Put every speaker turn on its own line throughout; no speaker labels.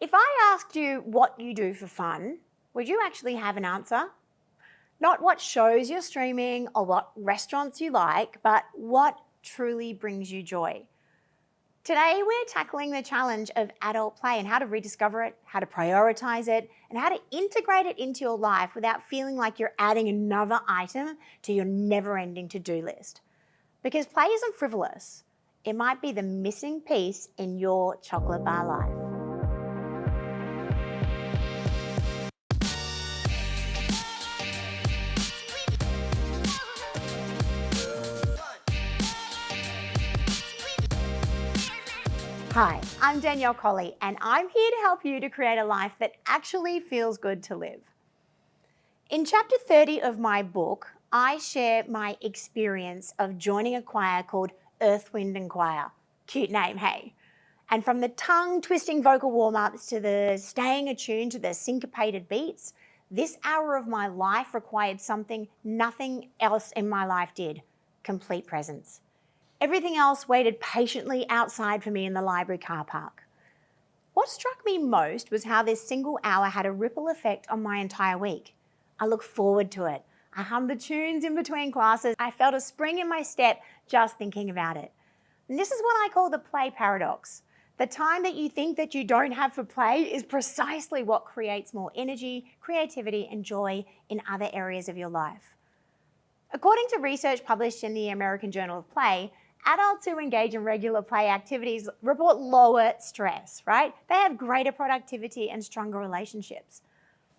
If I asked you what you do for fun, would you actually have an answer? Not what shows you're streaming or what restaurants you like, but what truly brings you joy. Today, we're tackling the challenge of adult play and how to rediscover it, how to prioritize it, and how to integrate it into your life without feeling like you're adding another item to your never-ending to-do list. Because play isn't frivolous. It might be the missing piece in your chocolate bar life. Hi, I'm Danielle Colley, and I'm here to help you to create a life that actually feels good to live. In chapter 30 of my book, I share my experience of joining a choir called Earth, Wind and Choir. Cute name, hey? And from the tongue-twisting vocal warm-ups to the staying attuned to the syncopated beats, this hour of my life required something nothing else in my life did: complete presence. Everything else waited patiently outside for me in the library car park. What struck me most was how this single hour had a ripple effect on my entire week. I looked forward to it. I hummed the tunes in between classes. I felt a spring in my step just thinking about it. And this is what I call the play paradox. The time that you think that you don't have for play is precisely what creates more energy, creativity, and joy in other areas of your life. According to research published in the American Journal of Play, adults who engage in regular play activities report lower stress, right? They have greater productivity and stronger relationships.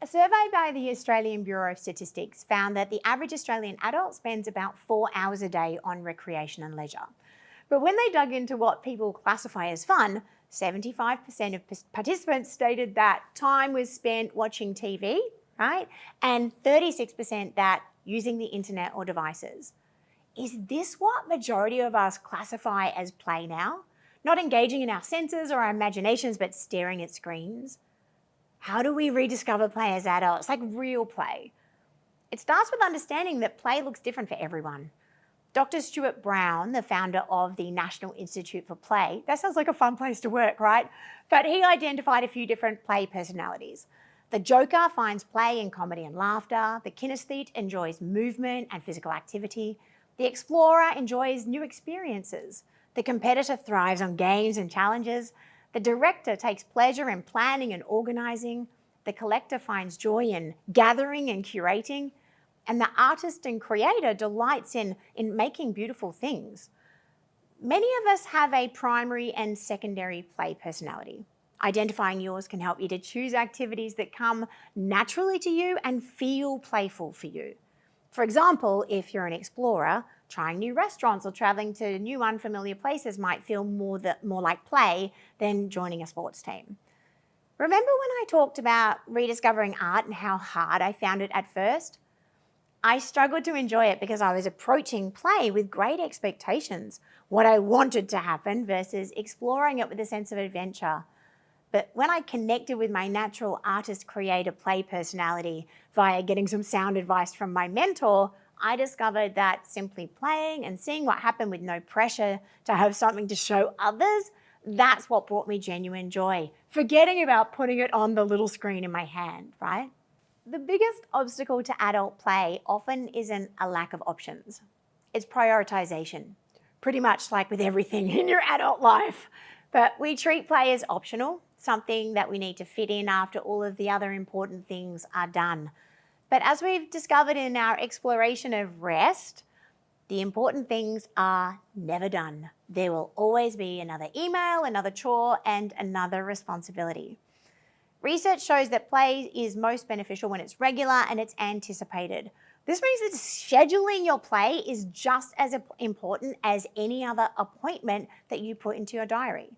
A survey by the Australian Bureau of Statistics found that the average Australian adult spends about 4 hours a day on recreation and leisure. But when they dug into what people classify as fun, 75% of participants stated that time was spent watching TV, right? And 36% that using the internet or devices. Is this what majority of us classify as play now? Not engaging in our senses or our imaginations, but staring at screens? How do we rediscover play as adults, like real play? It starts with understanding that play looks different for everyone. Dr. Stewart Brown, the founder of the National Institute for Play, that sounds like a fun place to work, right? But he identified a few different play personalities. The joker finds play in comedy and laughter. The kinesthete enjoys movement and physical activity. The explorer enjoys new experiences. The competitor thrives on games and challenges. The director takes pleasure in planning and organizing. The collector finds joy in gathering and curating. And the artist and creator delights in making beautiful things. Many of us have a primary and secondary play personality. Identifying yours can help you to choose activities that come naturally to you and feel playful for you. For example, if you're an explorer, trying new restaurants or traveling to new unfamiliar places might feel more like play than joining a sports team. Remember when I talked about rediscovering art and how hard I found it at first? I struggled to enjoy it because I was approaching play with great expectations, what I wanted to happen versus exploring it with a sense of adventure. But when I connected with my natural artist, creator, play personality via getting some sound advice from my mentor, I discovered that simply playing and seeing what happened with no pressure to have something to show others, that's what brought me genuine joy, forgetting about putting it on the little screen in my hand, right? The biggest obstacle to adult play often isn't a lack of options. It's prioritization, pretty much like with everything in your adult life. But we treat play as optional, something that we need to fit in after all of the other important things are done. But as we've discovered in our exploration of rest, the important things are never done. There will always be another email, another chore, and another responsibility. Research shows that play is most beneficial when it's regular and it's anticipated. This means that scheduling your play is just as important as any other appointment that you put into your diary.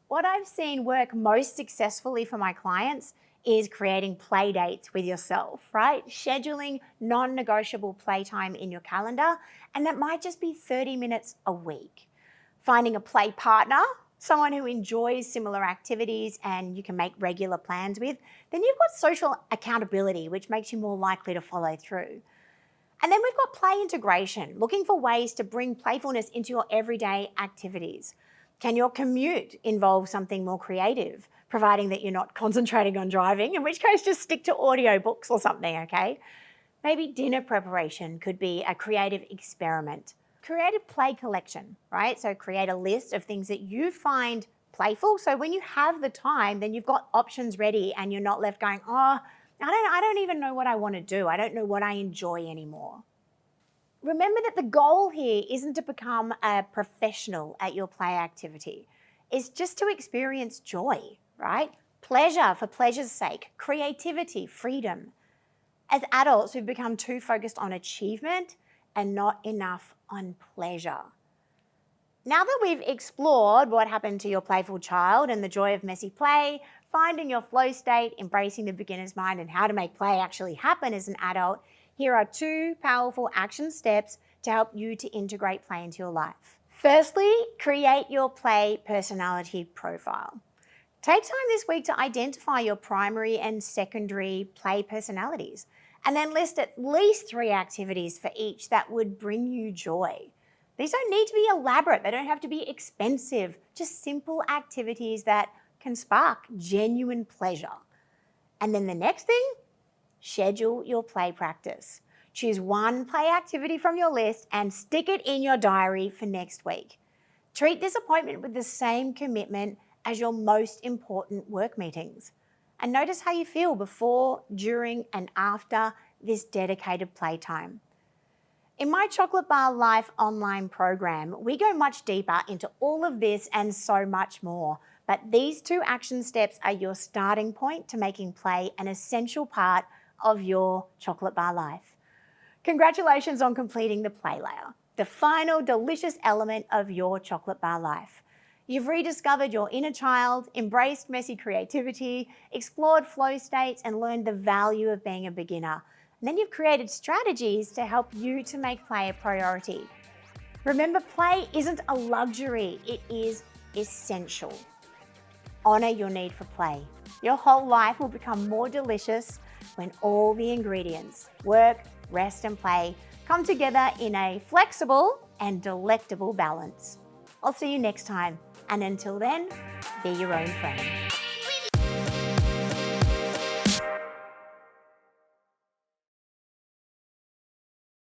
What I've seen work most successfully for my clients is creating play dates with yourself, right? Scheduling non-negotiable playtime in your calendar, and that might just be 30 minutes a week. Finding a play partner, someone who enjoys similar activities and you can make regular plans with, then you've got social accountability, which makes you more likely to follow through. And then we've got play integration, looking for ways to bring playfulness into your everyday activities. Can your commute involve something more creative? providing that you're not concentrating on driving, in which case just stick to audiobooks or something, okay? Maybe dinner preparation could be a creative experiment. Creative play collection, right? So create a list of things that you find playful. So when you have the time, then you've got options ready and you're not left going, oh, I don't even know what I want to do. I don't know what I enjoy anymore. Remember that the goal here isn't to become a professional at your play activity. It's just to experience joy, right? Pleasure for pleasure's sake, creativity, freedom. As adults, we've become too focused on achievement and not enough on pleasure. Now that we've explored what happened to your playful child and the joy of messy play, finding your flow state, embracing the beginner's mind, and how to make play actually happen as an adult, here are 2 powerful action steps to help you to integrate play into your life. Firstly, create your play personality profile. Take time this week to identify your primary and secondary play personalities, and then list at least 3 activities for each that would bring you joy. These don't need to be elaborate. They don't have to be expensive. Just simple activities that can spark genuine pleasure. And then the next thing, schedule your play practice. Choose 1 play activity from your list and stick it in your diary for next week. Treat this appointment with the same commitment as your most important work meetings. And notice how you feel before, during, and after this dedicated playtime. In my Chocolate Bar Life online program, we go much deeper into all of this and so much more. But these 2 action steps are your starting point to making play an essential part of your chocolate bar life. Congratulations on completing the play layer, the final delicious element of your chocolate bar life. You've rediscovered your inner child, embraced messy creativity, explored flow states, and learned the value of being a beginner. And then you've created strategies to help you to make play a priority. Remember, play isn't a luxury, it is essential. Honor your need for play. Your whole life will become more delicious when all the ingredients, work, rest, and play, come together in a flexible and delectable balance. I'll see you next time. And until then, be your own friend.